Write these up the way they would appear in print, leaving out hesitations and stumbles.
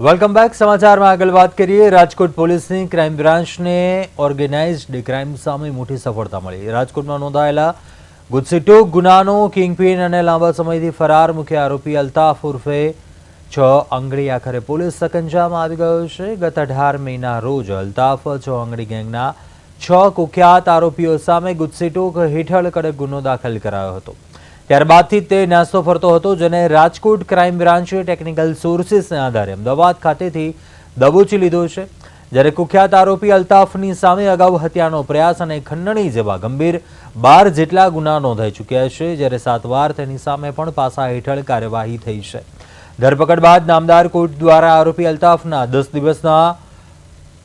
Welcome back. સમાચારમાં આગળ વાત કરીએ। રાજકોટ પોલીસની ક્રાઇમ બ્રાન્ચને ઓર્ગેનાઇઝડ ક્રાઇમ સામે મોટી સફળતા મળી। રાજકોટમાં નોંધાયેલા ગુજસીટો ગુનાનો કિંગપિન અને લાંબા સમયથી ફરાર મુખ્ય આરોપી અલ્તાફ ઉર્ફે 6 આંગળી આખરે પોલીસ સકંજામાં આવી ગયો છે। ગત 18 મેના રોજ અલ્તાફ 6 આંગળી ગેંગના 6 કુખ્યાત આરોપીઓ સામે ગુજસીટો હેઠળ કડક ગુનો દાખલ કરાયો હતો। ત્યારબાદથી તે નાસ્તો ફરતો હતો, જેને રાજકોટ ક્રાઇમ બ્રાન્ચે ટેકનિકલ સોર્સિસના આધારે અમદાવાદ ખાતેથી દબોચી લીધો છે। જ્યારે કુખ્યાત આરોપી અલ્તાફની સામે અગાઉ હત્યાનો પ્રયાસ અને ખંડણી જેવા ગંભીર 12 જેટલા ગુના નોંધાઈ ચૂક્યા છે, જ્યારે 7 વાર તેની સામે પણ પાસા હેઠળ કાર્યવાહી થઈ છે। ધરપકડ બાદ નામદાર કોર્ટ દ્વારા આરોપી અલ્તાફના 10 દિવસના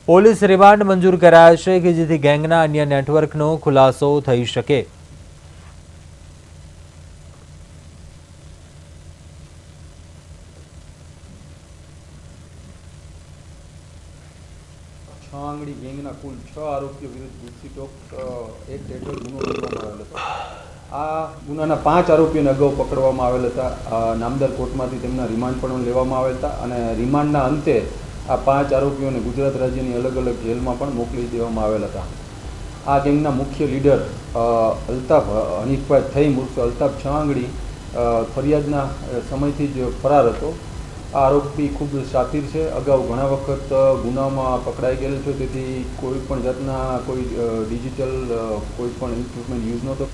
પોલીસ રિમાન્ડ મંજૂર કરાયા છે, કે જેથી ગેંગના અન્ય નેટવર્કનો ખુલાસો થઈ શકે। આંગળી ગેંગના કુલ 6 આરોપીઓ વિરુદ્ધ ગુજસીટો એક્ટ હેઠળ ગુનો નોંધવામાં આવેલ હતો। આ ગુનાના 5 આરોપીઓને અગાઉ પકડવામાં આવેલ હતા। નામદાર કોર્ટમાંથી તેમના રિમાન્ડ પણ લેવામાં આવેલ હતા અને રિમાન્ડના અંતે આ 5 આરોપીઓને ગુજરાત રાજ્યની અલગ અલગ જેલમાં પણ મોકલી દેવામાં આવેલ હતા। આ ગેંગના મુખ્ય લીડર અલ્તાફ હનીફભાઈ થઈમ ઉર્ફે અલ્તાફ 6 આંગળી ફરિયાદના સમયથી જ ફરાર હતો। આ આરોપી ખૂબ શાતિર છે, અગાઉ ઘણા વખત ગુનામાં પકડાઈ ગયેલ છે, તેથી કોઈ પણ જાતના કોઈ ડિજિટલ કોઈ પણ ઇક્વિપમેન્ટ યુઝ નહોતો।